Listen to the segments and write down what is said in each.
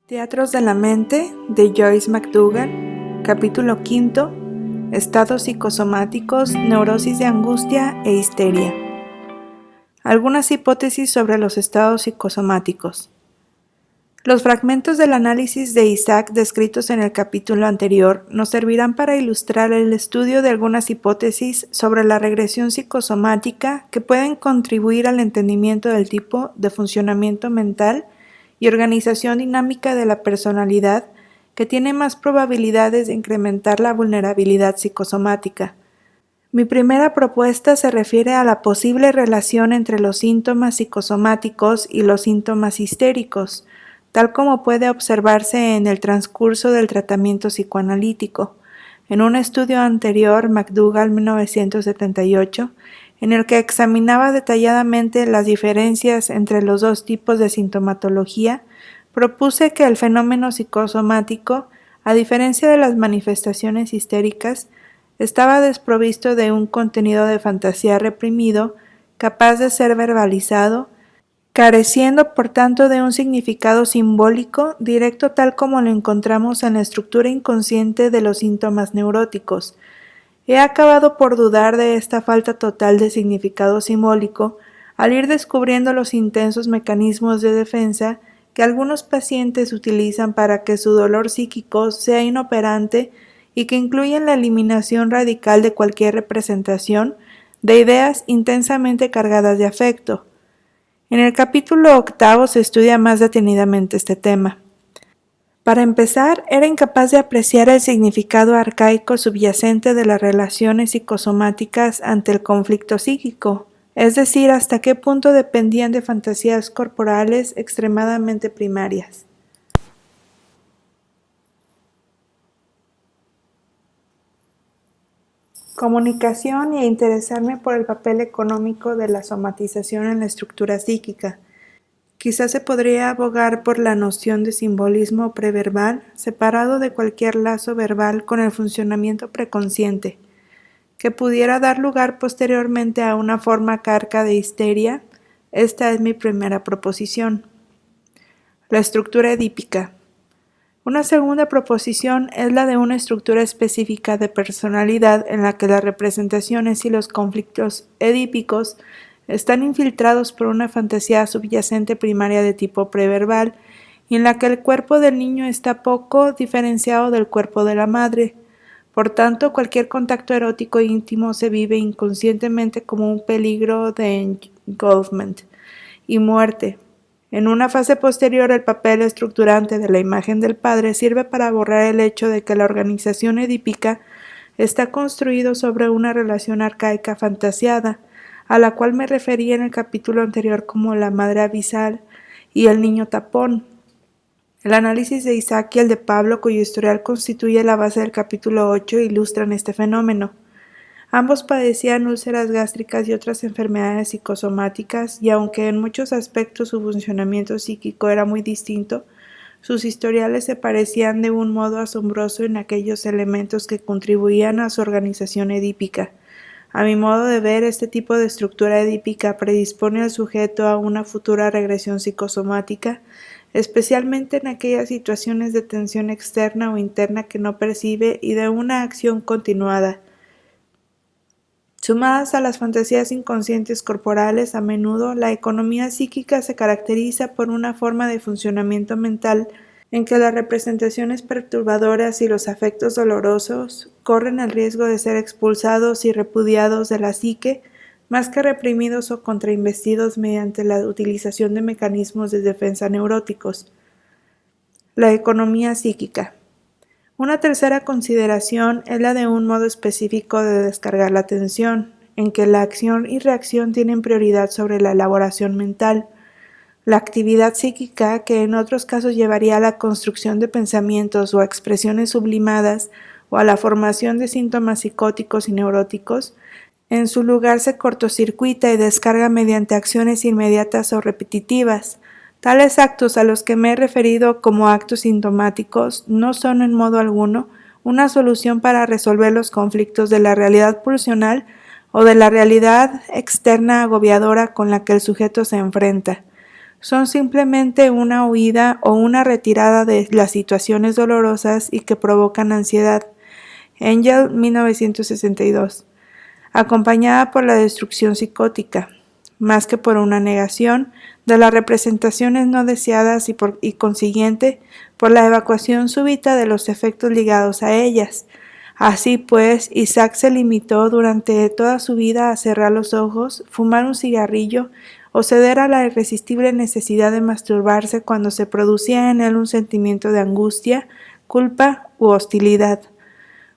Teatros de la mente de Joyce McDougall, capítulo 5, estados psicosomáticos, neurosis de angustia e histeria. Algunas hipótesis sobre los estados psicosomáticos. Los fragmentos del análisis de Isaac descritos en el capítulo anterior nos servirán para ilustrar el estudio de algunas hipótesis sobre la regresión psicosomática que pueden contribuir al entendimiento del tipo de funcionamiento mental y organización dinámica de la personalidad que tiene más probabilidades de incrementar la vulnerabilidad psicosomática. Mi primera propuesta se refiere a la posible relación entre los síntomas psicosomáticos y los síntomas histéricos, tal como puede observarse en el transcurso del tratamiento psicoanalítico. En un estudio anterior, McDougall 1978, en el que examinaba detalladamente las diferencias entre los dos tipos de sintomatología, propuse que el fenómeno psicosomático, a diferencia de las manifestaciones histéricas, estaba desprovisto de un contenido de fantasía reprimido, capaz de ser verbalizado, careciendo por tanto de un significado simbólico directo tal como lo encontramos en la estructura inconsciente de los síntomas neuróticos. He acabado por dudar de esta falta total de significado simbólico al ir descubriendo los intensos mecanismos de defensa que algunos pacientes utilizan para que su dolor psíquico sea inoperante y que incluyen la eliminación radical de cualquier representación de ideas intensamente cargadas de afecto. En el capítulo 8 se estudia más detenidamente este tema. Para empezar, era incapaz de apreciar el significado arcaico subyacente de las relaciones psicosomáticas ante el conflicto psíquico, es decir, hasta qué punto dependían de fantasías corporales extremadamente primarias. Comunicación y a interesarme por el papel económico de la somatización en la estructura psíquica. Quizás se podría abogar por la noción de simbolismo preverbal, separado de cualquier lazo verbal con el funcionamiento preconsciente, que pudiera dar lugar posteriormente a una forma carca de histeria. Esta es mi primera proposición. La estructura edípica. Una segunda proposición es la de una estructura específica de personalidad en la que las representaciones y los conflictos edípicos están infiltrados por una fantasía subyacente primaria de tipo preverbal y en la que el cuerpo del niño está poco diferenciado del cuerpo de la madre. Por tanto, cualquier contacto erótico íntimo se vive inconscientemente como un peligro de engulfment y muerte. En una fase posterior, el papel estructurante de la imagen del padre sirve para borrar el hecho de que la organización edípica está construido sobre una relación arcaica fantasiada, a la cual me referí en el capítulo anterior como la madre abisal y el niño tapón. El análisis de Isaac y el de Pablo, cuyo historial constituye la base del capítulo 8, ilustran este fenómeno. Ambos padecían úlceras gástricas y otras enfermedades psicosomáticas, y aunque en muchos aspectos su funcionamiento psíquico era muy distinto, sus historiales se parecían de un modo asombroso en aquellos elementos que contribuían a su organización edípica. A mi modo de ver, este tipo de estructura edípica predispone al sujeto a una futura regresión psicosomática, especialmente en aquellas situaciones de tensión externa o interna que no percibe y de una acción continuada. Sumadas a las fantasías inconscientes corporales, a menudo la economía psíquica se caracteriza por una forma de funcionamiento mental en que las representaciones perturbadoras y los afectos dolorosos corren el riesgo de ser expulsados y repudiados de la psique, más que reprimidos o contrainvestidos mediante la utilización de mecanismos de defensa neuróticos. La economía psíquica. Una tercera consideración es la de un modo específico de descargar la atención, en que la acción y reacción tienen prioridad sobre la elaboración mental. La actividad psíquica, que en otros casos llevaría a la construcción de pensamientos o a expresiones sublimadas o a la formación de síntomas psicóticos y neuróticos, en su lugar se cortocircuita y descarga mediante acciones inmediatas o repetitivas. Tales actos a los que me he referido como actos sintomáticos no son en modo alguno una solución para resolver los conflictos de la realidad pulsional o de la realidad externa agobiadora con la que el sujeto se enfrenta. son simplemente una huida o una retirada de las situaciones dolorosas y que provocan ansiedad. Engel, 1962. Acompañada por la destrucción psicótica, más que por una negación de las representaciones no deseadas y consiguiente por la evacuación súbita de los efectos ligados a ellas. Así pues, Isaac se limitó durante toda su vida a cerrar los ojos, fumar un cigarrillo o ceder a la irresistible necesidad de masturbarse cuando se producía en él un sentimiento de angustia, culpa u hostilidad.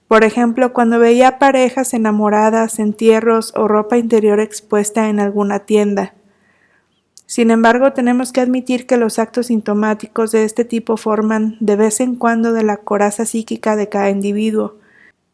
Por ejemplo, cuando veía parejas enamoradas, entierros o ropa interior expuesta en alguna tienda. Sin embargo, tenemos que admitir que los actos sintomáticos de este tipo forman de vez en cuando de la coraza psíquica de cada individuo.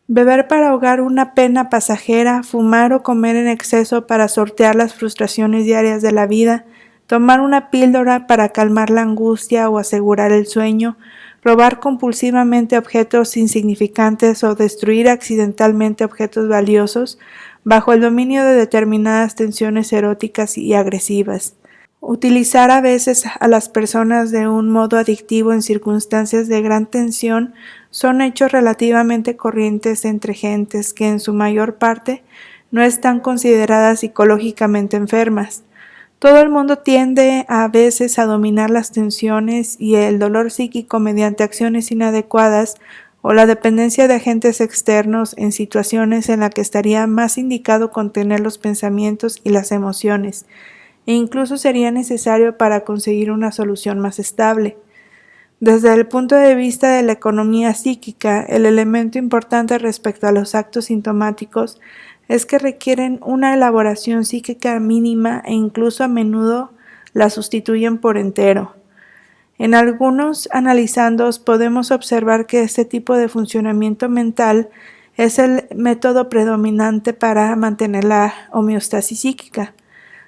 Beber para ahogar una pena pasajera, fumar o comer en exceso para sortear las frustraciones diarias de la vida, tomar una píldora para calmar la angustia o asegurar el sueño, robar compulsivamente objetos insignificantes o destruir accidentalmente objetos valiosos bajo el dominio de determinadas tensiones eróticas y agresivas. Utilizar a veces a las personas de un modo adictivo en circunstancias de gran tensión son hechos relativamente corrientes entre gentes que en su mayor parte no están consideradas psicológicamente enfermas. Todo el mundo tiende a veces a dominar las tensiones y el dolor psíquico mediante acciones inadecuadas o la dependencia de agentes externos en situaciones en las que estaría más indicado contener los pensamientos y las emociones, e incluso sería necesario para conseguir una solución más estable. Desde el punto de vista de la economía psíquica, el elemento importante respecto a los actos sintomáticos es que requieren una elaboración psíquica mínima e incluso a menudo la sustituyen por entero. En algunos analizandos podemos observar que este tipo de funcionamiento mental es el método predominante para mantener la homeostasis psíquica.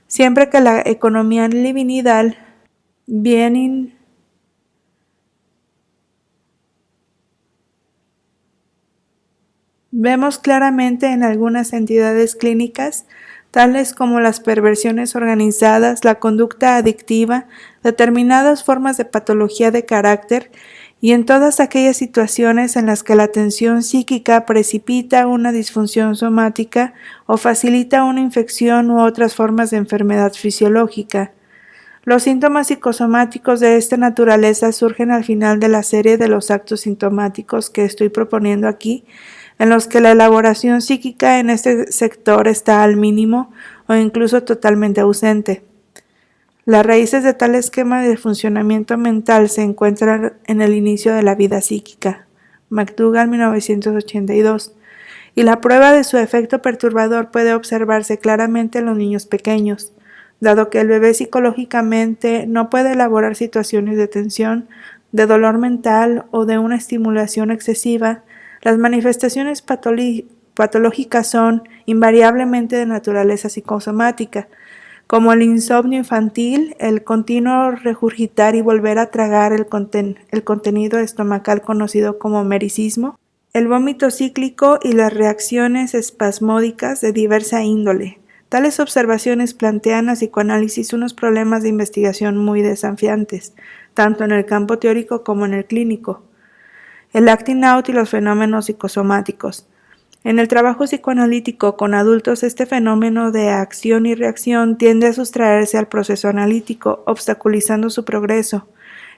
Siempre que la economía libidinal vemos claramente en algunas entidades clínicas, tales como las perversiones organizadas, la conducta adictiva, determinadas formas de patología de carácter y en todas aquellas situaciones en las que la tensión psíquica precipita una disfunción somática o facilita una infección u otras formas de enfermedad fisiológica. Los síntomas psicosomáticos de esta naturaleza surgen al final de la serie de los actos sintomáticos que estoy proponiendo aquí, en los que la elaboración psíquica en este sector está al mínimo o incluso totalmente ausente. Las raíces de tal esquema de funcionamiento mental se encuentran en el inicio de la vida psíquica, McDougall, 1982, y la prueba de su efecto perturbador puede observarse claramente en los niños pequeños. Dado que el bebé psicológicamente no puede elaborar situaciones de tensión, de dolor mental o de una estimulación excesiva, las manifestaciones patológicas son invariablemente de naturaleza psicosomática, como el insomnio infantil, el continuo regurgitar y volver a tragar el contenido estomacal conocido como mericismo, el vómito cíclico y las reacciones espasmódicas de diversa índole. Tales observaciones plantean al psicoanálisis unos problemas de investigación muy desafiantes, tanto en el campo teórico como en el clínico. El acting out y los fenómenos psicosomáticos. En el trabajo psicoanalítico con adultos, este fenómeno de acción y reacción tiende a sustraerse al proceso analítico, obstaculizando su progreso.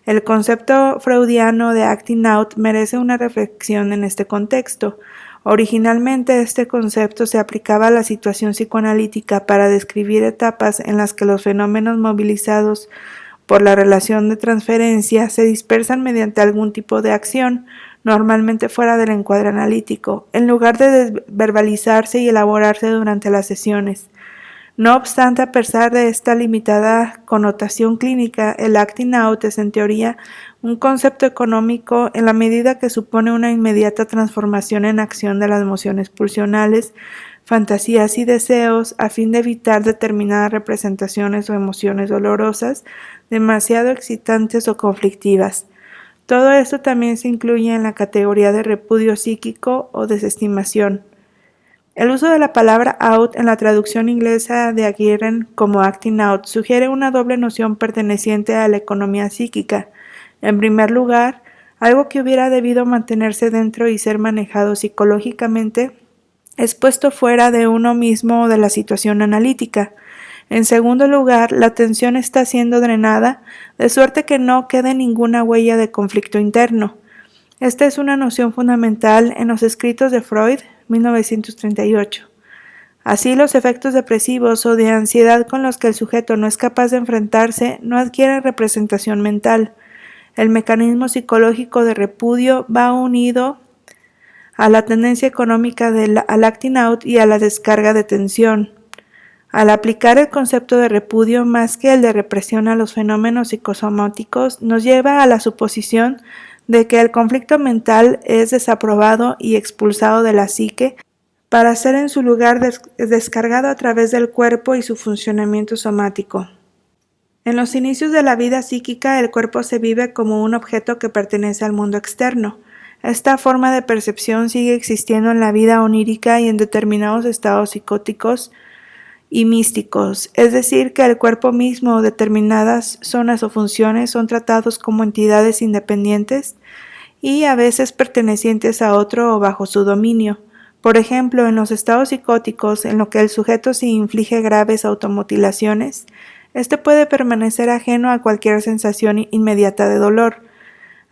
El concepto freudiano de acting out merece una reflexión en este contexto. Originalmente, este concepto se aplicaba a la situación psicoanalítica para describir etapas en las que los fenómenos movilizados por la relación de transferencia se dispersan mediante algún tipo de acción, normalmente fuera del encuadre analítico, en lugar de verbalizarse y elaborarse durante las sesiones. No obstante, a pesar de esta limitada connotación clínica, el acting out es en teoría un concepto económico en la medida que supone una inmediata transformación en acción de las emociones pulsionales, fantasías y deseos a fin de evitar determinadas representaciones o emociones dolorosas, demasiado excitantes o conflictivas. Todo esto también se incluye en la categoría de repudio psíquico o desestimación. El uso de la palabra out en la traducción inglesa de Aguirre como acting out sugiere una doble noción perteneciente a la economía psíquica. En primer lugar, algo que hubiera debido mantenerse dentro y ser manejado psicológicamente es puesto fuera de uno mismo o de la situación analítica. En segundo lugar, la atención está siendo drenada, de suerte que no quede ninguna huella de conflicto interno. Esta es una noción fundamental en los escritos de Freud, 1938. Así, los efectos depresivos o de ansiedad con los que el sujeto no es capaz de enfrentarse no adquieren representación mental. El mecanismo psicológico de repudio va unido a la tendencia económica al acting out y a la descarga de tensión. Al aplicar el concepto de repudio más que el de represión a los fenómenos psicosomáticos, nos lleva a la suposición de que el conflicto mental es desaprobado y expulsado de la psique para ser en su lugar descargado a través del cuerpo y su funcionamiento somático. En los inicios de la vida psíquica, el cuerpo se vive como un objeto que pertenece al mundo externo. Esta forma de percepción sigue existiendo en la vida onírica y en determinados estados psicóticos y místicos, es decir, que el cuerpo mismo o determinadas zonas o funciones son tratados como entidades independientes y a veces pertenecientes a otro o bajo su dominio. Por ejemplo, en los estados psicóticos, en lo que el sujeto se inflige graves automutilaciones, este puede permanecer ajeno a cualquier sensación inmediata de dolor.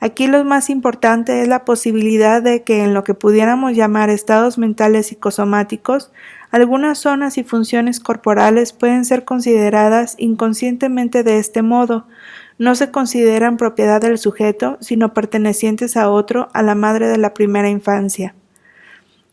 Aquí lo más importante es la posibilidad de que en lo que pudiéramos llamar estados mentales psicosomáticos, algunas zonas y funciones corporales pueden ser consideradas inconscientemente de este modo. No se consideran propiedad del sujeto, sino pertenecientes a otro, a la madre de la primera infancia.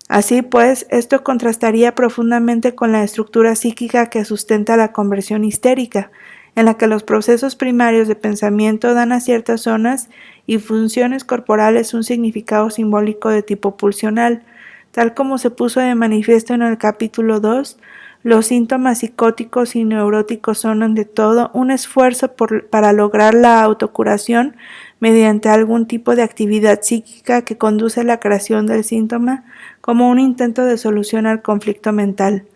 Así pues, esto contrastaría profundamente con la estructura psíquica que sustenta la conversión histérica, en la que los procesos primarios de pensamiento dan a ciertas zonas y funciones corporales un significado simbólico de tipo pulsional. Tal como se puso de manifiesto en el capítulo 2, los síntomas psicóticos y neuróticos son ante todo un esfuerzo para lograr la autocuración mediante algún tipo de actividad psíquica que conduce a la creación del síntoma como un intento de solución al conflicto mental.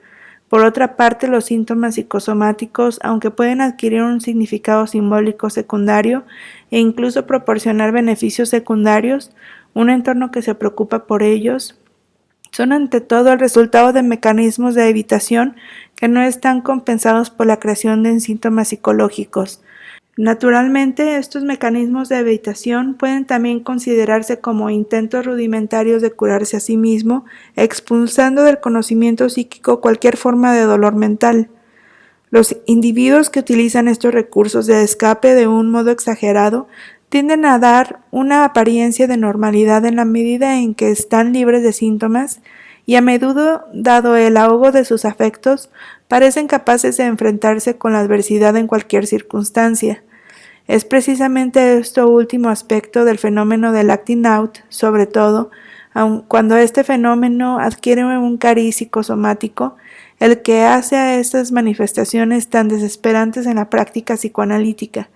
Por otra parte, los síntomas psicosomáticos, aunque pueden adquirir un significado simbólico secundario e incluso proporcionar beneficios secundarios, un entorno que se preocupa por ellos, son ante todo el resultado de mecanismos de evitación que no están compensados por la creación de síntomas psicológicos. Naturalmente, estos mecanismos de evitación pueden también considerarse como intentos rudimentarios de curarse a sí mismo, expulsando del conocimiento psíquico cualquier forma de dolor mental. Los individuos que utilizan estos recursos de escape de un modo exagerado tienden a dar una apariencia de normalidad en la medida en que están libres de síntomas y a menudo, dado el ahogo de sus afectos, parecen capaces de enfrentarse con la adversidad en cualquier circunstancia. Es precisamente este último aspecto del fenómeno del acting out, sobre todo, cuando este fenómeno adquiere un cariz psicosomático, el que hace a estas manifestaciones tan desesperantes en la práctica psicoanalítica.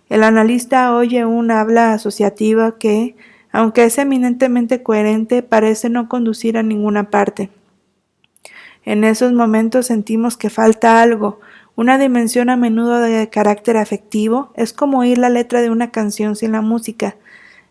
El analista oye un habla asociativa que, aunque es eminentemente coherente, parece no conducir a ninguna parte. En esos momentos sentimos que falta algo, una dimensión a menudo de carácter afectivo, es como oír la letra de una canción sin la música.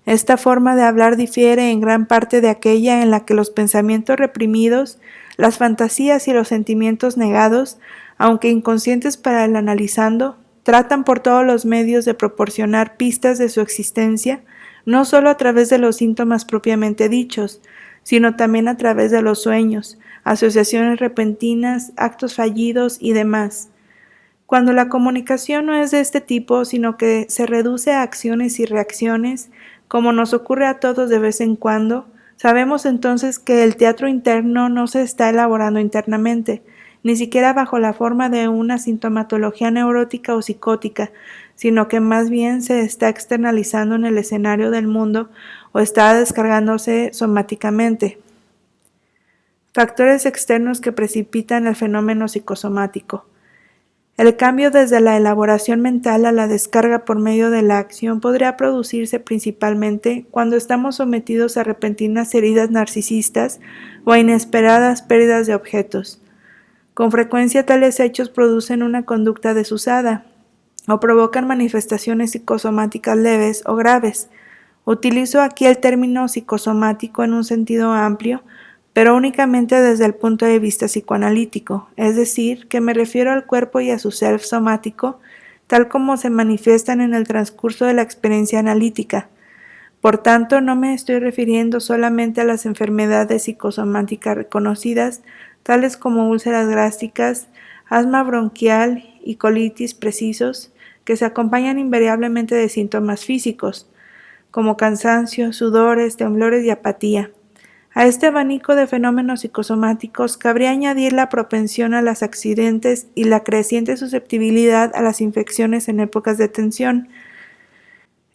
Esta forma de hablar difiere en gran parte de aquella en la que los pensamientos reprimidos, las fantasías y los sentimientos negados, aunque inconscientes para el analizando, tratan por todos los medios de proporcionar pistas de su existencia, no solo a través de los síntomas propiamente dichos, sino también a través de los sueños, asociaciones repentinas, actos fallidos y demás. Cuando la comunicación no es de este tipo, sino que se reduce a acciones y reacciones, como nos ocurre a todos de vez en cuando, sabemos entonces que el teatro interno no se está elaborando internamente, ni siquiera bajo la forma de una sintomatología neurótica o psicótica, sino que más bien se está externalizando en el escenario del mundo o está descargándose somáticamente. Factores externos que precipitan el fenómeno psicosomático. El cambio desde la elaboración mental a la descarga por medio de la acción podría producirse principalmente cuando estamos sometidos a repentinas heridas narcisistas o a inesperadas pérdidas de objetos. Con frecuencia tales hechos producen una conducta desusada o provocan manifestaciones psicosomáticas leves o graves. Utilizo aquí el término psicosomático en un sentido amplio, pero únicamente desde el punto de vista psicoanalítico, es decir, que me refiero al cuerpo y a su self somático, tal como se manifiestan en el transcurso de la experiencia analítica. Por tanto, no me estoy refiriendo solamente a las enfermedades psicosomáticas reconocidas, tales como úlceras gástricas, asma bronquial y colitis precisos, que se acompañan invariablemente de síntomas físicos, como cansancio, sudores, temblores y apatía. A este abanico de fenómenos psicosomáticos cabría añadir la propensión a los accidentes y la creciente susceptibilidad a las infecciones en épocas de tensión.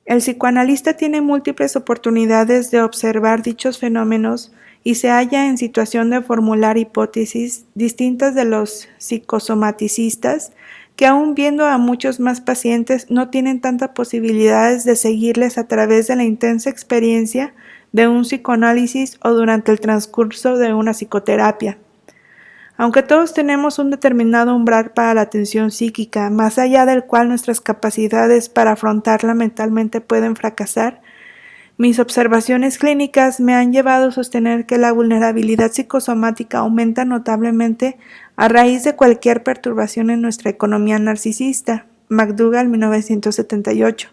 El psicoanalista tiene múltiples oportunidades de observar dichos fenómenos y se halla en situación de formular hipótesis distintas de los psicosomaticistas, que aun viendo a muchos más pacientes no tienen tantas posibilidades de seguirles a través de la intensa experiencia de un psicoanálisis o durante el transcurso de una psicoterapia. Aunque todos tenemos un determinado umbral para la tensión psíquica, más allá del cual nuestras capacidades para afrontarla mentalmente pueden fracasar, mis observaciones clínicas me han llevado a sostener que la vulnerabilidad psicosomática aumenta notablemente a raíz de cualquier perturbación en nuestra economía narcisista. McDougall, 1978.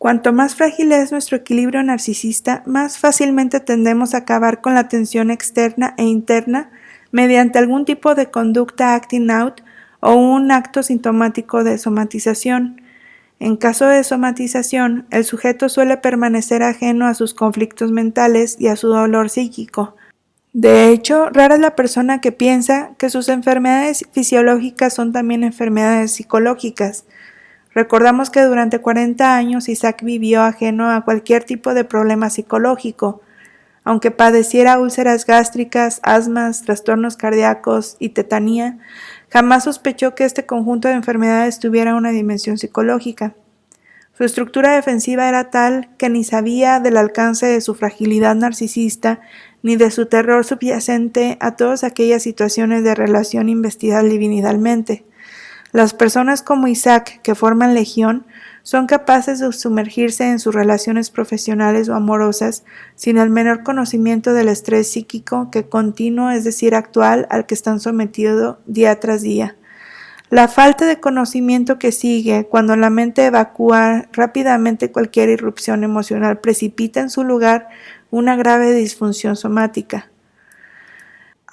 Cuanto más frágil es nuestro equilibrio narcisista, más fácilmente tendemos a acabar con la tensión externa e interna mediante algún tipo de conducta acting out o un acto sintomático de somatización. En caso de somatización, el sujeto suele permanecer ajeno a sus conflictos mentales y a su dolor psíquico. De hecho, rara es la persona que piensa que sus enfermedades fisiológicas son también enfermedades psicológicas. Recordamos que durante 40 años Isaac vivió ajeno a cualquier tipo de problema psicológico. Aunque padeciera úlceras gástricas, asmas, trastornos cardíacos y tetanía, jamás sospechó que este conjunto de enfermedades tuviera una dimensión psicológica. Su estructura defensiva era tal que ni sabía del alcance de su fragilidad narcisista ni de su terror subyacente a todas aquellas situaciones de relación investidas divinidalmente. Las personas como Isaac, que forman legión, son capaces de sumergirse en sus relaciones profesionales o amorosas sin el menor conocimiento del estrés psíquico que continuo, es decir, actual, al que están sometidos día tras día. La falta de conocimiento que sigue cuando la mente evacúa rápidamente cualquier irrupción emocional precipita en su lugar una grave disfunción somática.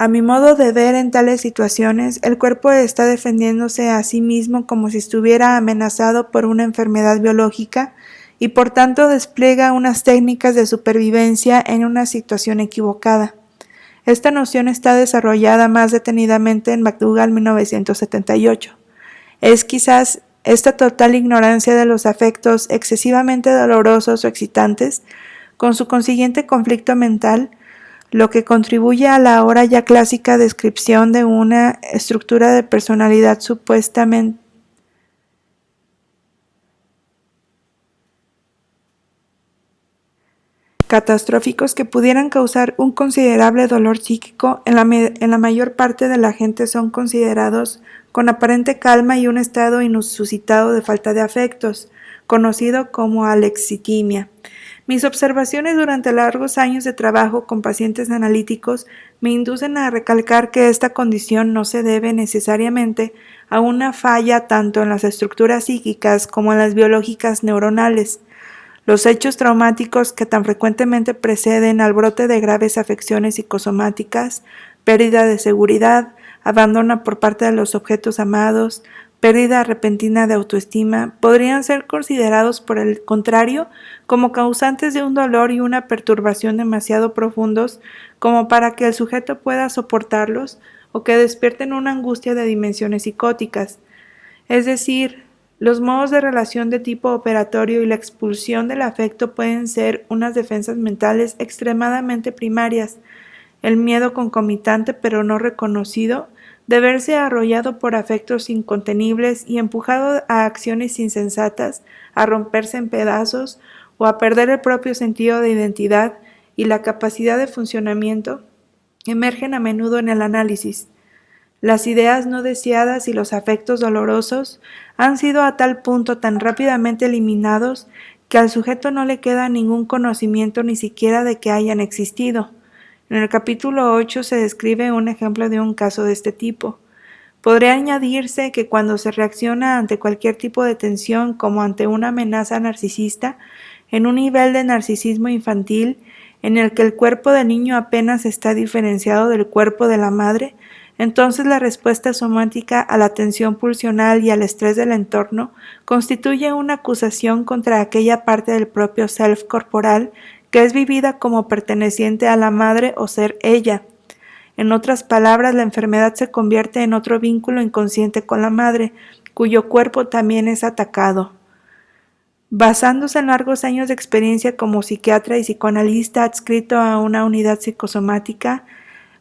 A mi modo de ver, en tales situaciones, el cuerpo está defendiéndose a sí mismo como si estuviera amenazado por una enfermedad biológica y por tanto despliega unas técnicas de supervivencia en una situación equivocada. Esta noción está desarrollada más detenidamente en McDougall, 1978. Es quizás esta total ignorancia de los afectos excesivamente dolorosos o excitantes, con su consiguiente conflicto mental, lo que contribuye a la ahora ya clásica descripción de una estructura de personalidad supuestamente catastróficos que pudieran causar un considerable dolor psíquico. En la mayor parte de la gente son considerados con aparente calma y un estado inususcitado de falta de afectos, conocido como alexitimia. Mis observaciones durante largos años de trabajo con pacientes analíticos me inducen a recalcar que esta condición no se debe necesariamente a una falla tanto en las estructuras psíquicas como en las biológicas neuronales. Los hechos traumáticos que tan frecuentemente preceden al brote de graves afecciones psicosomáticas, pérdida de seguridad, abandono por parte de los objetos amados, pérdida repentina de autoestima, podrían ser considerados por el contrario como causantes de un dolor y una perturbación demasiado profundos como para que el sujeto pueda soportarlos o que despierten una angustia de dimensiones psicóticas. Es decir, los modos de relación de tipo operatorio y la expulsión del afecto pueden ser unas defensas mentales extremadamente primarias. El miedo concomitante pero no reconocido de verse arrollado por afectos incontenibles y empujado a acciones insensatas, a romperse en pedazos o a perder el propio sentido de identidad y la capacidad de funcionamiento, emergen a menudo en el análisis. Las ideas no deseadas y los afectos dolorosos han sido a tal punto tan rápidamente eliminados que al sujeto no le queda ningún conocimiento ni siquiera de que hayan existido. En el capítulo 8 se describe un ejemplo de un caso de este tipo. Podría añadirse que cuando se reacciona ante cualquier tipo de tensión como ante una amenaza narcisista, en un nivel de narcisismo infantil en el que el cuerpo del niño apenas está diferenciado del cuerpo de la madre, entonces la respuesta somática a la tensión pulsional y al estrés del entorno constituye una acusación contra aquella parte del propio self corporal que es vivida como perteneciente a la madre o ser ella. En otras palabras, la enfermedad se convierte en otro vínculo inconsciente con la madre, cuyo cuerpo también es atacado. Basándose en largos años de experiencia como psiquiatra y psicoanalista adscrito a una unidad psicosomática,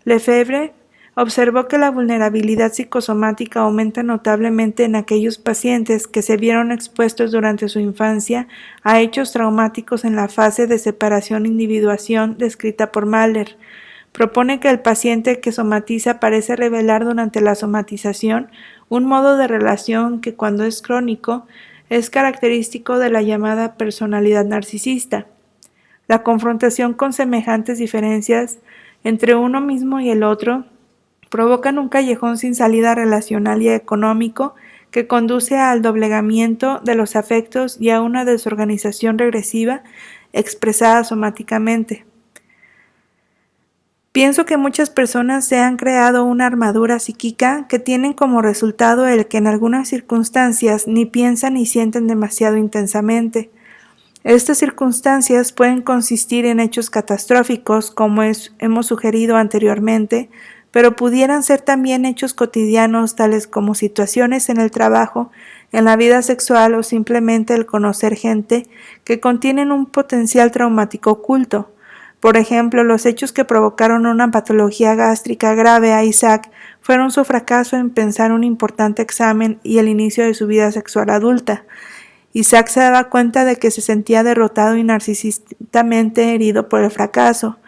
Lefebvre observó que la vulnerabilidad psicosomática aumenta notablemente en aquellos pacientes que se vieron expuestos durante su infancia a hechos traumáticos en la fase de separación-individuación descrita por Mahler. Propone que el paciente que somatiza parece revelar durante la somatización un modo de relación que, cuando es crónico, es característico de la llamada personalidad narcisista. La confrontación con semejantes diferencias entre uno mismo y el otro provocan un callejón sin salida relacional y económico que conduce al doblegamiento de los afectos y a una desorganización regresiva expresada somáticamente. Pienso que muchas personas se han creado una armadura psíquica que tienen como resultado el que en algunas circunstancias ni piensan ni sienten demasiado intensamente. Estas circunstancias pueden consistir en hechos catastróficos, como hemos sugerido anteriormente, pero pudieran ser también hechos cotidianos, tales como situaciones en el trabajo, en la vida sexual o simplemente el conocer gente que contienen un potencial traumático oculto. Por ejemplo, los hechos que provocaron una patología gástrica grave a Isaac fueron su fracaso en pensar un importante examen y el inicio de su vida sexual adulta. Isaac se daba cuenta de que se sentía derrotado y narcisistamente herido por el fracaso,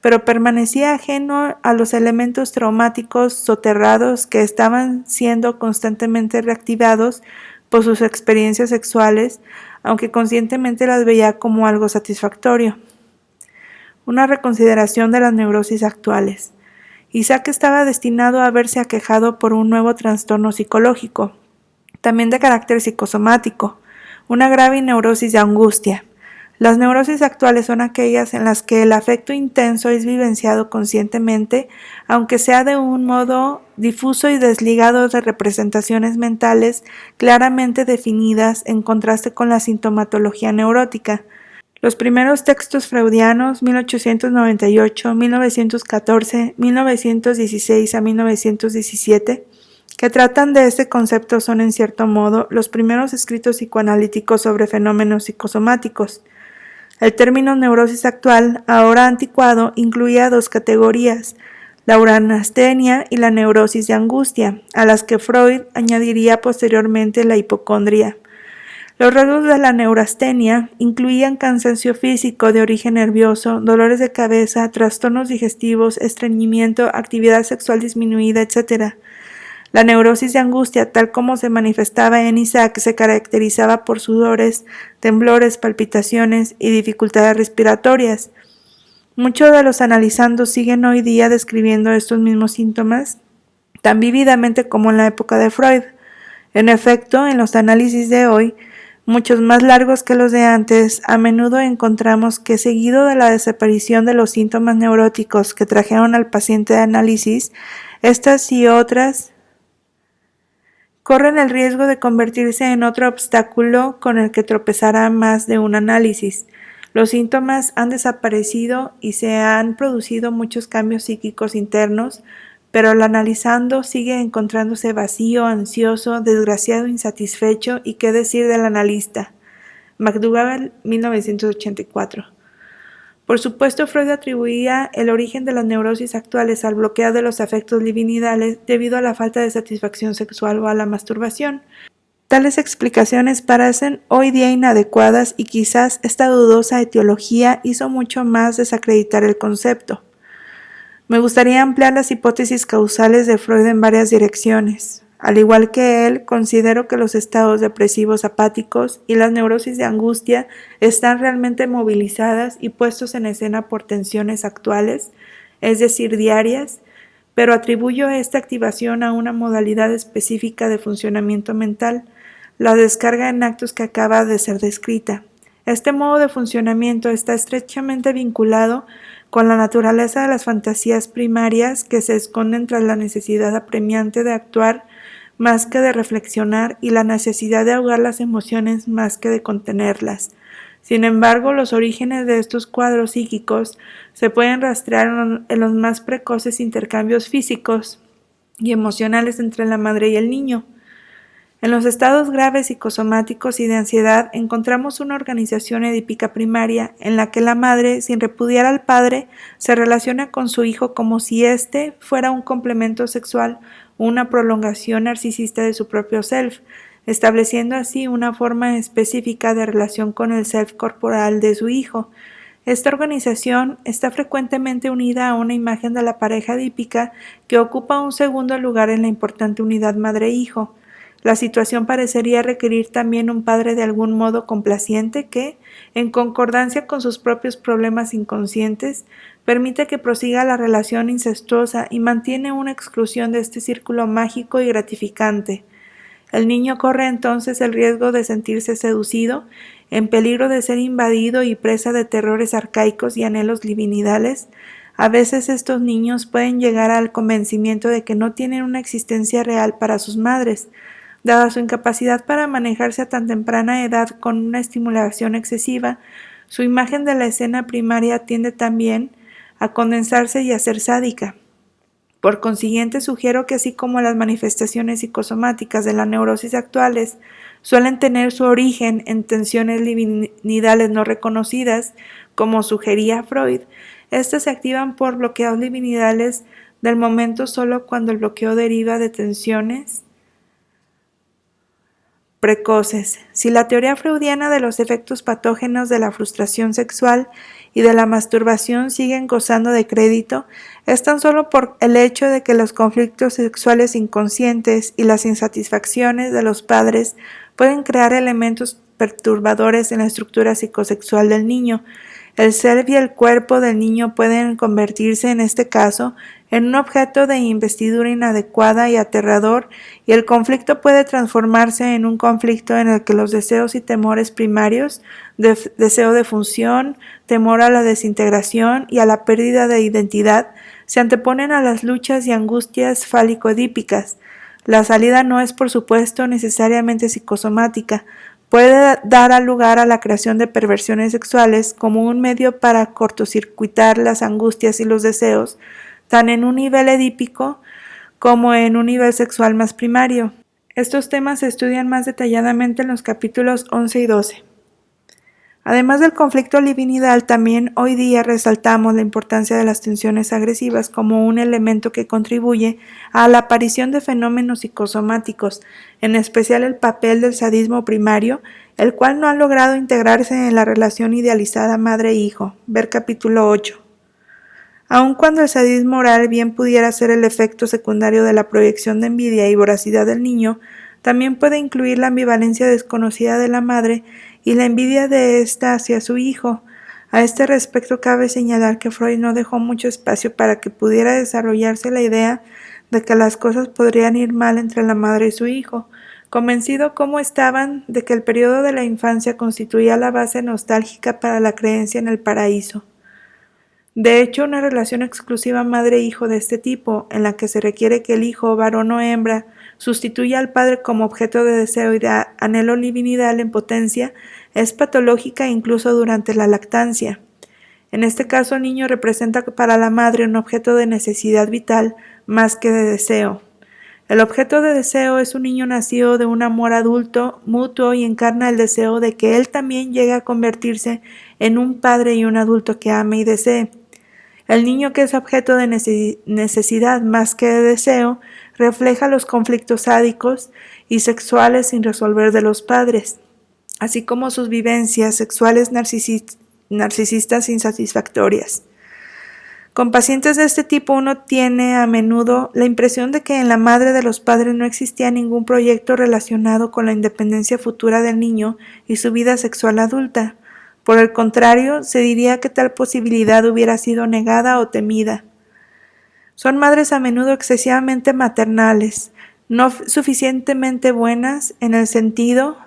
pero permanecía ajeno a los elementos traumáticos soterrados que estaban siendo constantemente reactivados por sus experiencias sexuales, aunque conscientemente las veía como algo satisfactorio. Una reconsideración de las neurosis actuales. Isaac estaba destinado a verse aquejado por un nuevo trastorno psicológico, también de carácter psicosomático, una grave neurosis de angustia. Las neurosis actuales son aquellas en las que el afecto intenso es vivenciado conscientemente, aunque sea de un modo difuso y desligado de representaciones mentales claramente definidas, en contraste con la sintomatología neurótica. Los primeros textos freudianos, 1898, 1914, 1916 a 1917, que tratan de este concepto son en cierto modo los primeros escritos psicoanalíticos sobre fenómenos psicosomáticos. El término neurosis actual, ahora anticuado, incluía dos categorías, la urastenia y la neurosis de angustia, a las que Freud añadiría posteriormente la hipocondria. Los rasgos de la neurastenia incluían cansancio físico de origen nervioso, dolores de cabeza, trastornos digestivos, estreñimiento, actividad sexual disminuida, etc. La neurosis de angustia, tal como se manifestaba en Isaac, se caracterizaba por sudores, temblores, palpitaciones y dificultades respiratorias. Muchos de los analizandos siguen hoy día describiendo estos mismos síntomas tan vívidamente como en la época de Freud. En efecto, en los análisis de hoy, muchos más largos que los de antes, a menudo encontramos que, seguido de la desaparición de los síntomas neuróticos que trajeron al paciente de análisis, estas y otras corren el riesgo de convertirse en otro obstáculo con el que tropezará más de un análisis. Los síntomas han desaparecido y se han producido muchos cambios psíquicos internos, pero el analizando sigue encontrándose vacío, ansioso, desgraciado, insatisfecho, y qué decir del analista. McDougall, 1984. Por supuesto, Freud atribuía el origen de las neurosis actuales al bloqueo de los afectos libidinales debido a la falta de satisfacción sexual o a la masturbación. Tales explicaciones parecen hoy día inadecuadas y quizás esta dudosa etiología hizo mucho más desacreditar el concepto. Me gustaría ampliar las hipótesis causales de Freud en varias direcciones. Al igual que él, considero que los estados depresivos apáticos y las neurosis de angustia están realmente movilizadas y puestos en escena por tensiones actuales, es decir, diarias, pero atribuyo esta activación a una modalidad específica de funcionamiento mental, la descarga en actos que acaba de ser descrita. Este modo de funcionamiento está estrechamente vinculado con la naturaleza de las fantasías primarias que se esconden tras la necesidad apremiante de actuar más que de reflexionar y la necesidad de ahogar las emociones más que de contenerlas. Sin embargo, los orígenes de estos cuadros psíquicos se pueden rastrear en los más precoces intercambios físicos y emocionales entre la madre y el niño. En los estados graves psicosomáticos y de ansiedad encontramos una organización edípica primaria en la que la madre, sin repudiar al padre, se relaciona con su hijo como si éste fuera un complemento sexual o una prolongación narcisista de su propio self, estableciendo así una forma específica de relación con el self corporal de su hijo. Esta organización está frecuentemente unida a una imagen de la pareja edípica que ocupa un segundo lugar en la importante unidad madre-hijo. La situación parecería requerir también un padre de algún modo complaciente que, en concordancia con sus propios problemas inconscientes, permite que prosiga la relación incestuosa y mantiene una exclusión de este círculo mágico y gratificante. El niño corre entonces el riesgo de sentirse seducido, en peligro de ser invadido y presa de terrores arcaicos y anhelos divinidales. A veces estos niños pueden llegar al convencimiento de que no tienen una existencia real para sus madres. Dada su incapacidad para manejarse a tan temprana edad con una estimulación excesiva, su imagen de la escena primaria tiende también a condensarse y a ser sádica. Por consiguiente, sugiero que así como las manifestaciones psicosomáticas de la neurosis actuales suelen tener su origen en tensiones libidinales no reconocidas, como sugería Freud, estas se activan por bloqueos libidinales del momento solo cuando el bloqueo deriva de tensiones precoces. Si la teoría freudiana de los efectos patógenos de la frustración sexual y de la masturbación siguen gozando de crédito, es tan solo por el hecho de que los conflictos sexuales inconscientes y las insatisfacciones de los padres pueden crear elementos perturbadores en la estructura psicosexual del niño. El ser y el cuerpo del niño pueden convertirse, en este caso, en un objeto de investidura inadecuada y aterrador, y el conflicto puede transformarse en un conflicto en el que los deseos y temores primarios, deseo de función, temor a la desintegración y a la pérdida de identidad, se anteponen a las luchas y angustias fálico-edípicas. La salida no es, por supuesto, necesariamente psicosomática. Puede dar lugar a la creación de perversiones sexuales como un medio para cortocircuitar las angustias y los deseos, tan en un nivel edípico como en un nivel sexual más primario. Estos temas se estudian más detalladamente en los capítulos 11 y 12. Además del conflicto libidinal, también hoy día resaltamos la importancia de las tensiones agresivas como un elemento que contribuye a la aparición de fenómenos psicosomáticos, en especial el papel del sadismo primario, el cual no ha logrado integrarse en la relación idealizada madre-hijo. Ver capítulo 8. Aun cuando el sadismo oral bien pudiera ser el efecto secundario de la proyección de envidia y voracidad del niño, también puede incluir la ambivalencia desconocida de la madre y la envidia de ésta hacia su hijo. A este respecto cabe señalar que Freud no dejó mucho espacio para que pudiera desarrollarse la idea de que las cosas podrían ir mal entre la madre y su hijo, convencido como estaban de que el periodo de la infancia constituía la base nostálgica para la creencia en el paraíso. De hecho, una relación exclusiva madre-hijo de este tipo, en la que se requiere que el hijo, varón o hembra, sustituya al padre como objeto de deseo y de anhelo libidinal en potencia, es patológica incluso durante la lactancia. En este caso, el niño representa para la madre un objeto de necesidad vital más que de deseo. El objeto de deseo es un niño nacido de un amor adulto, mutuo, y encarna el deseo de que él también llegue a convertirse en un padre y un adulto que ame y desee. El niño, que es objeto de necesidad más que de deseo, refleja los conflictos sádicos y sexuales sin resolver de los padres, así como sus vivencias sexuales narcisistas insatisfactorias. Con pacientes de este tipo uno tiene a menudo la impresión de que en la madre de los padres no existía ningún proyecto relacionado con la independencia futura del niño y su vida sexual adulta. Por el contrario, se diría que tal posibilidad hubiera sido negada o temida. Son madres a menudo excesivamente maternales, no suficientemente buenas en el sentido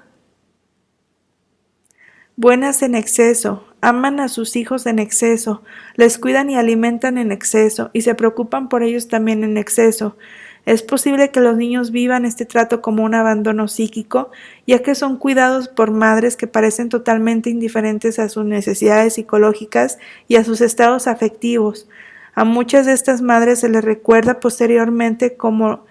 buenas en exceso, aman a sus hijos en exceso, les cuidan y alimentan en exceso, y se preocupan por ellos también en exceso. Es posible que los niños vivan este trato como un abandono psíquico, ya que son cuidados por madres que parecen totalmente indiferentes a sus necesidades psicológicas y a sus estados afectivos. A muchas de estas madres se les recuerda posteriormente como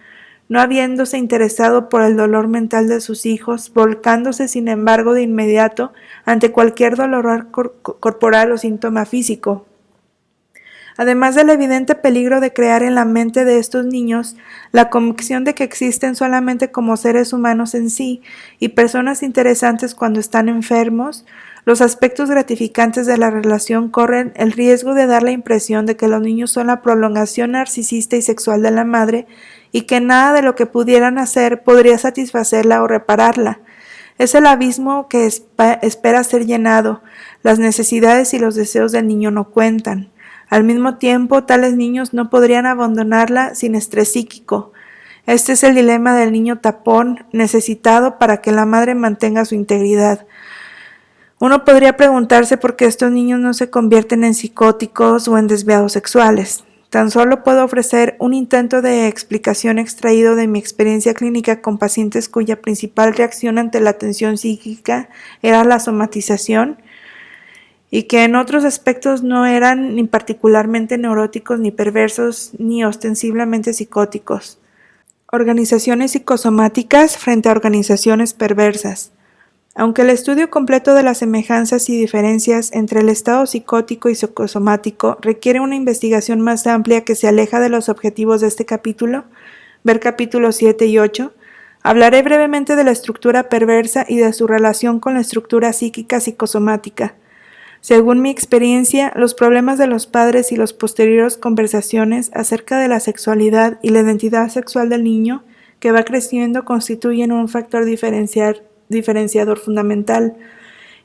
no habiéndose interesado por el dolor mental de sus hijos, volcándose sin embargo de inmediato ante cualquier dolor corporal o síntoma físico. Además del evidente peligro de crear en la mente de estos niños la convicción de que existen solamente como seres humanos en sí y personas interesantes cuando están enfermos, los aspectos gratificantes de la relación corren el riesgo de dar la impresión de que los niños son la prolongación narcisista y sexual de la madre y que nada de lo que pudieran hacer podría satisfacerla o repararla. Es el abismo que espera ser llenado. Las necesidades y los deseos del niño no cuentan. Al mismo tiempo, tales niños no podrían abandonarla sin estrés psíquico. Este es el dilema del niño tapón, necesitado para que la madre mantenga su integridad. Uno podría preguntarse por qué estos niños no se convierten en psicóticos o en desviados sexuales. Tan solo puedo ofrecer un intento de explicación extraído de mi experiencia clínica con pacientes cuya principal reacción ante la tensión psíquica era la somatización y que en otros aspectos no eran ni particularmente neuróticos ni perversos ni ostensiblemente psicóticos. Organizaciones psicosomáticas frente a organizaciones perversas. Aunque el estudio completo de las semejanzas y diferencias entre el estado psicótico y psicosomático requiere una investigación más amplia que se aleja de los objetivos de este capítulo, ver capítulos 7 y 8, hablaré brevemente de la estructura perversa y de su relación con la estructura psíquica psicosomática. Según mi experiencia, los problemas de los padres y las posteriores conversaciones acerca de la sexualidad y la identidad sexual del niño que va creciendo constituyen un factor diferenciador fundamental.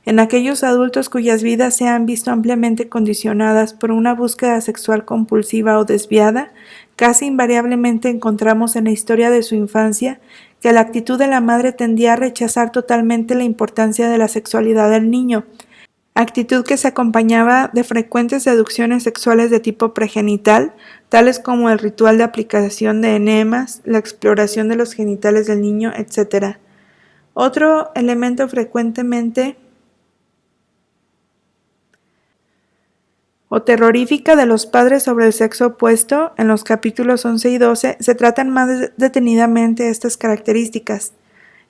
En aquellos adultos cuyas vidas se han visto ampliamente condicionadas por una búsqueda sexual compulsiva o desviada, casi invariablemente encontramos en la historia de su infancia que la actitud de la madre tendía a rechazar totalmente la importancia de la sexualidad del niño, actitud que se acompañaba de frecuentes seducciones sexuales de tipo pregenital, tales como el ritual de aplicación de enemas, la exploración de los genitales del niño, etc. Otro elemento frecuentemente o terrorífica de los padres sobre el sexo opuesto, en los capítulos 11 y 12 se tratan más detenidamente estas características.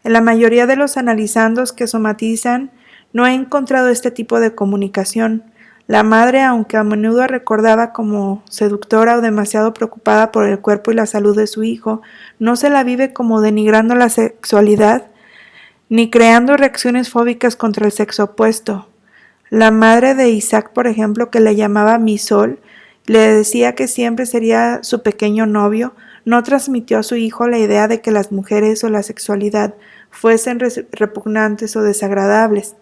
En la mayoría de los analizandos que somatizan, no he encontrado este tipo de comunicación. La madre, aunque a menudo recordaba como seductora o demasiado preocupada por el cuerpo y la salud de su hijo, no se la vive como denigrando la sexualidad, ni creando reacciones fóbicas contra el sexo opuesto. La madre de Isaac, por ejemplo, que le llamaba mi sol, le decía que siempre sería su pequeño novio, no transmitió a su hijo la idea de que las mujeres o la sexualidad fuesen repugnantes o desagradables.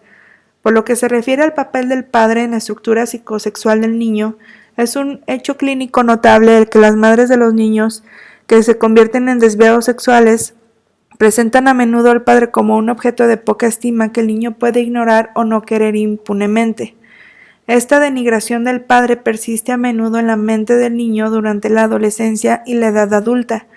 Por lo que se refiere al papel del padre en la estructura psicosexual del niño, es un hecho clínico notable el que las madres de los niños que se convierten en desviados sexuales presentan a menudo al padre como un objeto de poca estima que el niño puede ignorar o no querer impunemente. Esta denigración del padre persiste a menudo en la mente del niño durante la adolescencia y la edad adulta.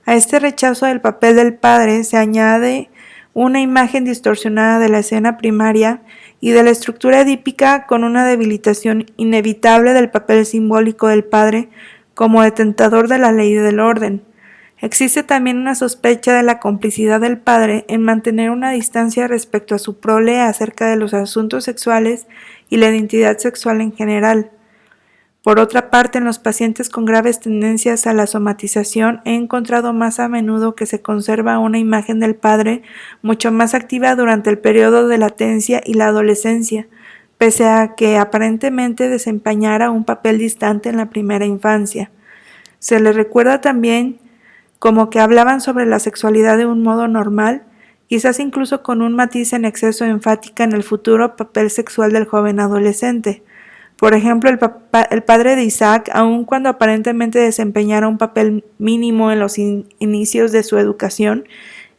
A este rechazo del papel del padre se añade una imagen distorsionada de la escena primaria y de la estructura edípica con una debilitación inevitable del papel simbólico del padre como detentador de la ley y del orden. Existe también una sospecha de la complicidad del padre en mantener una distancia respecto a su prole acerca de los asuntos sexuales y la identidad sexual en general. Por otra parte, en los pacientes con graves tendencias a la somatización he encontrado más a menudo que se conserva una imagen del padre mucho más activa durante el periodo de latencia y la adolescencia, pese a que aparentemente desempeñara un papel distante en la primera infancia. Se le recuerda también como que hablaban sobre la sexualidad de un modo normal, quizás incluso con un matiz en exceso enfática en el futuro papel sexual del joven adolescente. Por ejemplo, el padre de Isaac, aun cuando aparentemente desempeñara un papel mínimo en los inicios de su educación,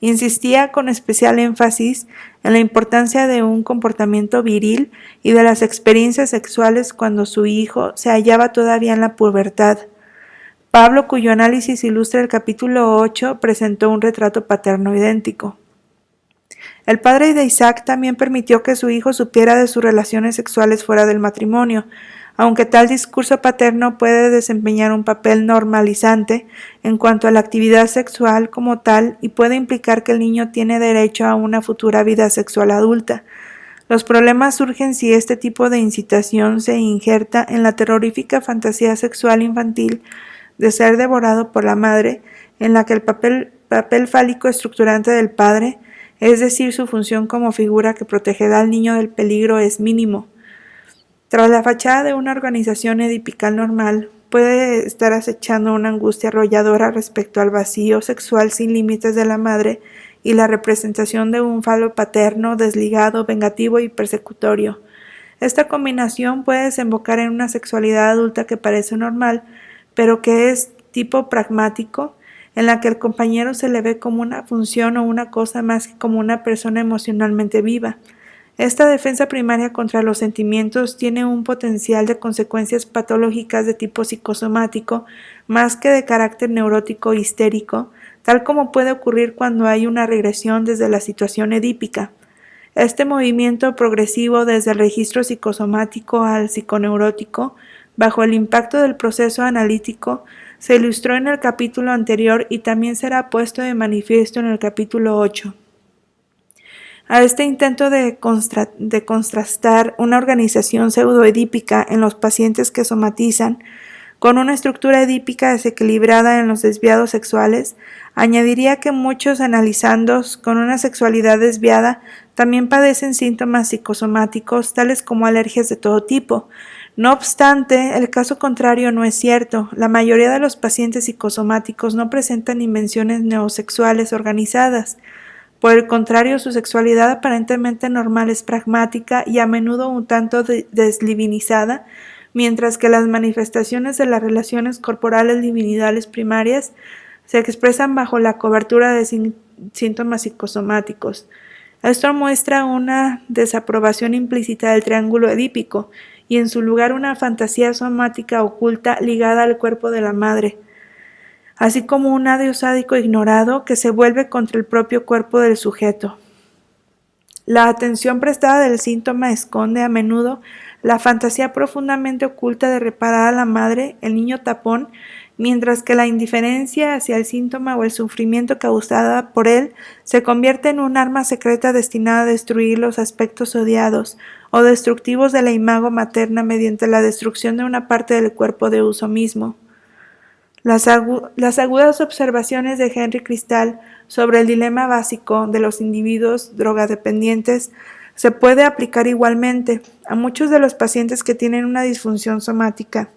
insistía con especial énfasis en la importancia de un comportamiento viril y de las experiencias sexuales cuando su hijo se hallaba todavía en la pubertad. Pablo, cuyo análisis ilustra el capítulo 8, presentó un retrato paterno idéntico. El padre de Isaac también permitió que su hijo supiera de sus relaciones sexuales fuera del matrimonio, aunque tal discurso paterno puede desempeñar un papel normalizante en cuanto a la actividad sexual como tal y puede implicar que el niño tiene derecho a una futura vida sexual adulta. Los problemas surgen si este tipo de incitación se injerta en la terrorífica fantasía sexual infantil de ser devorado por la madre, en la que el papel fálico estructurante del padre, es decir, su función como figura que protegerá al niño del peligro, es mínimo. Tras la fachada de una organización edipical normal, puede estar acechando una angustia arrolladora respecto al vacío sexual sin límites de la madre y la representación de un falo paterno, desligado, vengativo y persecutorio. Esta combinación puede desembocar en una sexualidad adulta que parece normal, pero que es tipo pragmático, en la que el compañero se le ve como una función o una cosa más que como una persona emocionalmente viva. Esta defensa primaria contra los sentimientos tiene un potencial de consecuencias patológicas de tipo psicosomático más que de carácter neurótico histérico, tal como puede ocurrir cuando hay una regresión desde la situación edípica. Este movimiento progresivo desde el registro psicosomático al psiconeurótico, bajo el impacto del proceso analítico, se ilustró en el capítulo anterior y también será puesto de manifiesto en el capítulo 8. A este intento de contrastar una organización pseudoedípica en los pacientes que somatizan, con una estructura edípica desequilibrada en los desviados sexuales, añadiría que muchos analizandos con una sexualidad desviada también padecen síntomas psicosomáticos tales como alergias de todo tipo. No obstante, el caso contrario no es cierto. La mayoría de los pacientes psicosomáticos no presentan invenciones neosexuales organizadas. Por el contrario, su sexualidad aparentemente normal es pragmática y a menudo un tanto deslivinizada, mientras que las manifestaciones de las relaciones corporales divinidales primarias se expresan bajo la cobertura de síntomas psicosomáticos. Esto muestra una desaprobación implícita del triángulo edípico y en su lugar una fantasía somática oculta ligada al cuerpo de la madre, así como un adiós sádico ignorado que se vuelve contra el propio cuerpo del sujeto. La atención prestada del síntoma esconde a menudo la fantasía profundamente oculta de reparar a la madre, el niño tapón, mientras que la indiferencia hacia el síntoma o el sufrimiento causada por él se convierte en un arma secreta destinada a destruir los aspectos odiados o destructivos de la imago materna mediante la destrucción de una parte del cuerpo de uso mismo. Las agudas observaciones de Henry Cristal sobre el dilema básico de los individuos drogadependientes se puede aplicar igualmente a muchos de los pacientes que tienen una disfunción somática.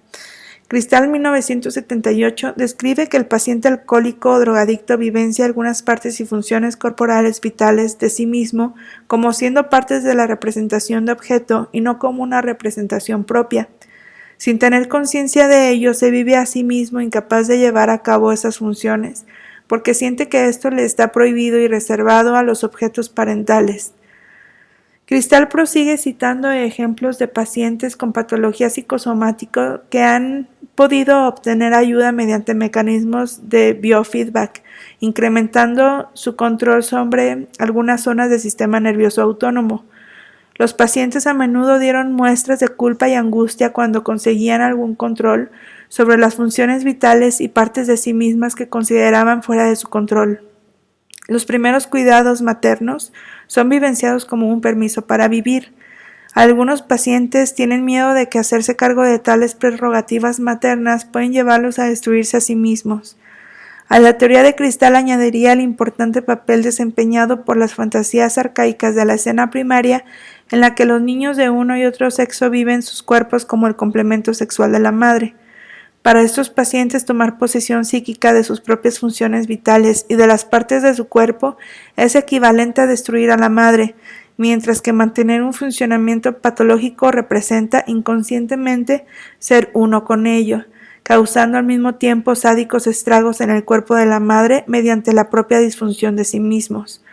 Cristal, 1978, describe que el paciente alcohólico o drogadicto vivencia algunas partes y funciones corporales vitales de sí mismo como siendo partes de la representación de objeto y no como una representación propia. Sin tener conciencia de ello, se vive a sí mismo incapaz de llevar a cabo esas funciones, porque siente que esto le está prohibido y reservado a los objetos parentales. Cristal prosigue citando ejemplos de pacientes con patología psicosomática que han podido obtener ayuda mediante mecanismos de biofeedback, incrementando su control sobre algunas zonas del sistema nervioso autónomo. Los pacientes a menudo dieron muestras de culpa y angustia cuando conseguían algún control sobre las funciones vitales y partes de sí mismas que consideraban fuera de su control. Los primeros cuidados maternos son vivenciados como un permiso para vivir. Algunos pacientes tienen miedo de que hacerse cargo de tales prerrogativas maternas pueden llevarlos a destruirse a sí mismos. A la teoría de cristal añadiría el importante papel desempeñado por las fantasías arcaicas de la escena primaria en la que los niños de uno y otro sexo viven sus cuerpos como el complemento sexual de la madre. Para estos pacientes, tomar posesión psíquica de sus propias funciones vitales y de las partes de su cuerpo es equivalente a destruir a la madre, mientras que mantener un funcionamiento patológico representa inconscientemente ser uno con ello, causando al mismo tiempo sádicos estragos en el cuerpo de la madre mediante la propia disfunción de sí mismos.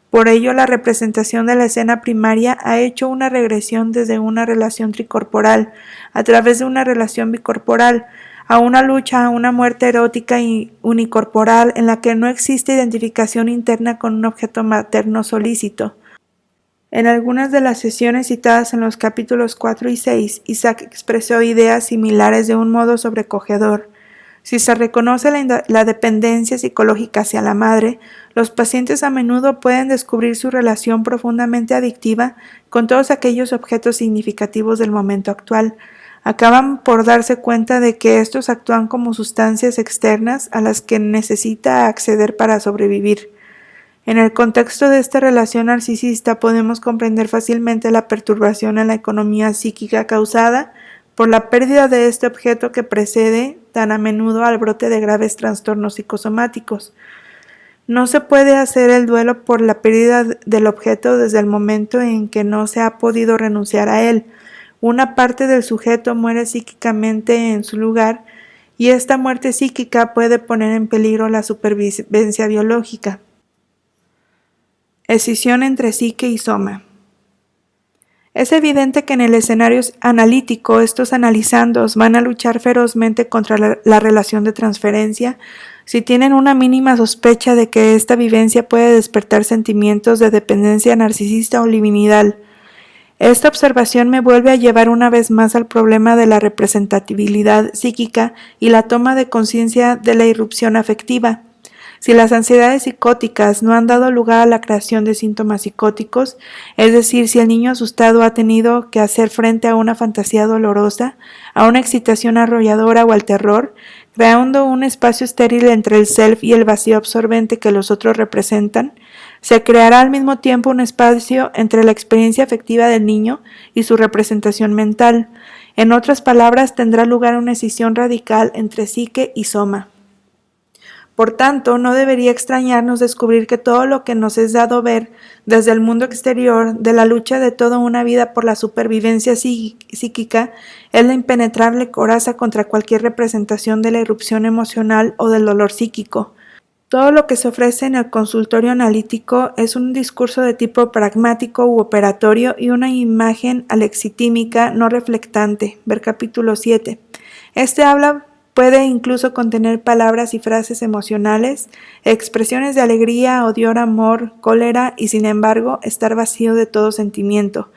Por ello, la representación de la escena primaria ha hecho una regresión desde una relación tricorporal, a través de una relación bicorporal, a una lucha, a una muerte erótica y unicorporal en la que no existe identificación interna con un objeto materno solícito. En algunas de las sesiones citadas en los capítulos 4 y 6, Isaac expresó ideas similares de un modo sobrecogedor. Si se reconoce la dependencia psicológica hacia la madre, los pacientes a menudo pueden descubrir su relación profundamente adictiva con todos aquellos objetos significativos del momento actual. Acaban por darse cuenta de que estos actúan como sustancias externas a las que necesita acceder para sobrevivir. En el contexto de esta relación narcisista podemos comprender fácilmente la perturbación en la economía psíquica causada por la pérdida de este objeto que precede tan a menudo al brote de graves trastornos psicosomáticos. No se puede hacer el duelo por la pérdida del objeto desde el momento en que no se ha podido renunciar a él. Una parte del sujeto muere psíquicamente en su lugar y esta muerte psíquica puede poner en peligro la supervivencia biológica. Escisión entre psique y soma. Es evidente que en el escenario analítico estos analizandos van a luchar ferozmente contra la relación de transferencia si tienen una mínima sospecha de que esta vivencia puede despertar sentimientos de dependencia narcisista o liminal. Esta observación me vuelve a llevar una vez más al problema de la representatividad psíquica y la toma de conciencia de la irrupción afectiva. Si las ansiedades psicóticas no han dado lugar a la creación de síntomas psicóticos, es decir, si el niño asustado ha tenido que hacer frente a una fantasía dolorosa, a una excitación arrolladora o al terror, creando un espacio estéril entre el self y el vacío absorbente que los otros representan, se creará al mismo tiempo un espacio entre la experiencia afectiva del niño y su representación mental. En otras palabras, tendrá lugar una escisión radical entre psique y soma. Por tanto, no debería extrañarnos descubrir que todo lo que nos es dado ver desde el mundo exterior de la lucha de toda una vida por la supervivencia psíquica es la impenetrable coraza contra cualquier representación de la irrupción emocional o del dolor psíquico. Todo lo que se ofrece en el consultorio analítico es un discurso de tipo pragmático u operatorio y una imagen alexitímica no reflectante. Ver capítulo 7. Este habla puede incluso contener palabras y frases emocionales, expresiones de alegría, odio, amor, cólera y sin embargo estar vacío de todo sentimiento.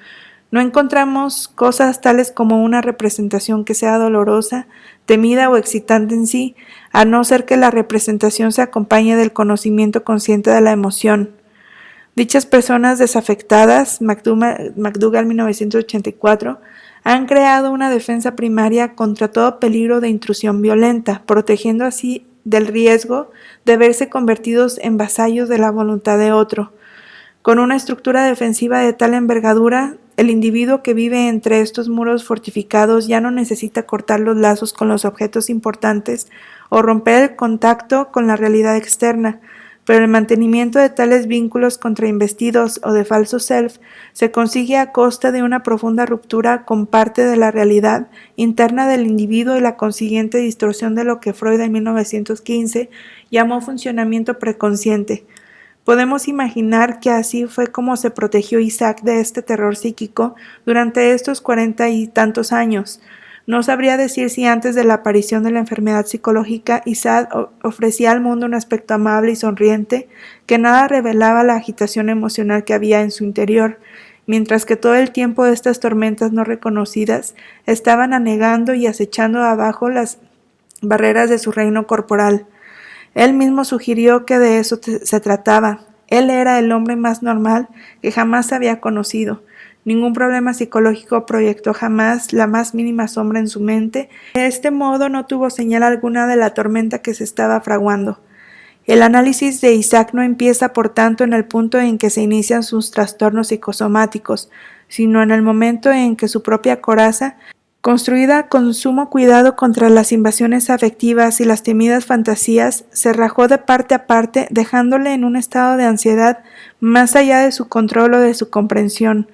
No encontramos cosas tales como una representación que sea dolorosa, temida o excitante en sí, a no ser que la representación se acompañe del conocimiento consciente de la emoción. Dichas personas desafectadas, McDougall 1984, han creado una defensa primaria contra todo peligro de intrusión violenta, protegiendo así del riesgo de verse convertidos en vasallos de la voluntad de otro. Con una estructura defensiva de tal envergadura, el individuo que vive entre estos muros fortificados ya no necesita cortar los lazos con los objetos importantes o romper el contacto con la realidad externa, pero el mantenimiento de tales vínculos contrainvestidos o de falso self se consigue a costa de una profunda ruptura con parte de la realidad interna del individuo y la consiguiente distorsión de lo que Freud en 1915 llamó funcionamiento preconsciente. Podemos imaginar que así fue como se protegió Isaac de este terror psíquico durante estos 40 y tantos años. No sabría decir si antes de la aparición de la enfermedad psicológica Isaac ofrecía al mundo un aspecto amable y sonriente que nada revelaba la agitación emocional que había en su interior, mientras que todo el tiempo estas tormentas no reconocidas estaban anegando y acechando abajo las barreras de su reino corporal. Él mismo sugirió que de eso se trataba. Él era el hombre más normal que jamás había conocido. Ningún problema psicológico proyectó jamás la más mínima sombra en su mente. De este modo no tuvo señal alguna de la tormenta que se estaba fraguando. El análisis de Isaac no empieza, por tanto, en el punto en que se inician sus trastornos psicosomáticos, sino en el momento en que su propia coraza, construida con sumo cuidado contra las invasiones afectivas y las temidas fantasías, se rajó de parte a parte, dejándole en un estado de ansiedad más allá de su control o de su comprensión.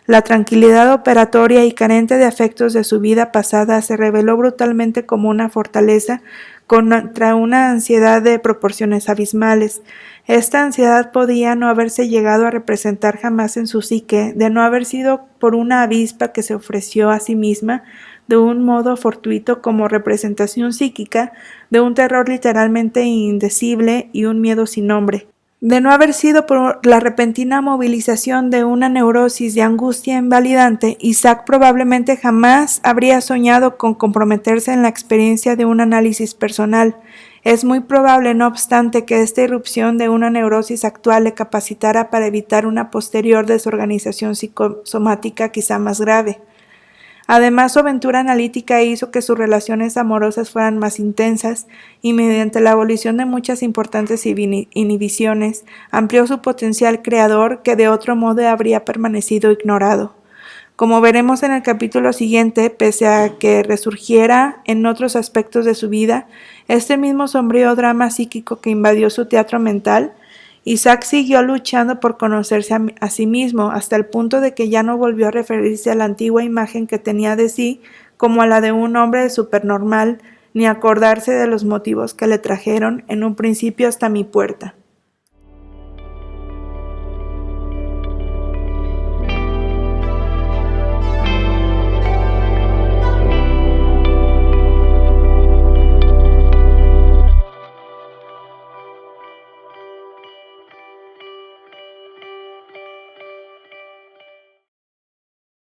La tranquilidad operatoria y carente de afectos de su vida pasada se reveló brutalmente como una fortaleza contra una ansiedad de proporciones abismales. Esta ansiedad podía no haberse llegado a representar jamás en su psique, de no haber sido por una avispa que se ofreció a sí misma de un modo fortuito como representación psíquica de un terror literalmente indecible y un miedo sin nombre. De no haber sido por la repentina movilización de una neurosis de angustia invalidante, Isaac probablemente jamás habría soñado con comprometerse en la experiencia de un análisis personal. Es muy probable, no obstante, que esta irrupción de una neurosis actual le capacitara para evitar una posterior desorganización psicosomática quizá más grave. Además, su aventura analítica hizo que sus relaciones amorosas fueran más intensas y, mediante la abolición de muchas importantes inhibiciones, amplió su potencial creador que de otro modo habría permanecido ignorado. Como veremos en el capítulo siguiente, pese a que resurgiera en otros aspectos de su vida, este mismo sombrío drama psíquico que invadió su teatro mental, Isaac siguió luchando por conocerse a sí mismo hasta el punto de que ya no volvió a referirse a la antigua imagen que tenía de sí como a la de un hombre supernormal, ni a acordarse de los motivos que le trajeron en un principio hasta mi puerta.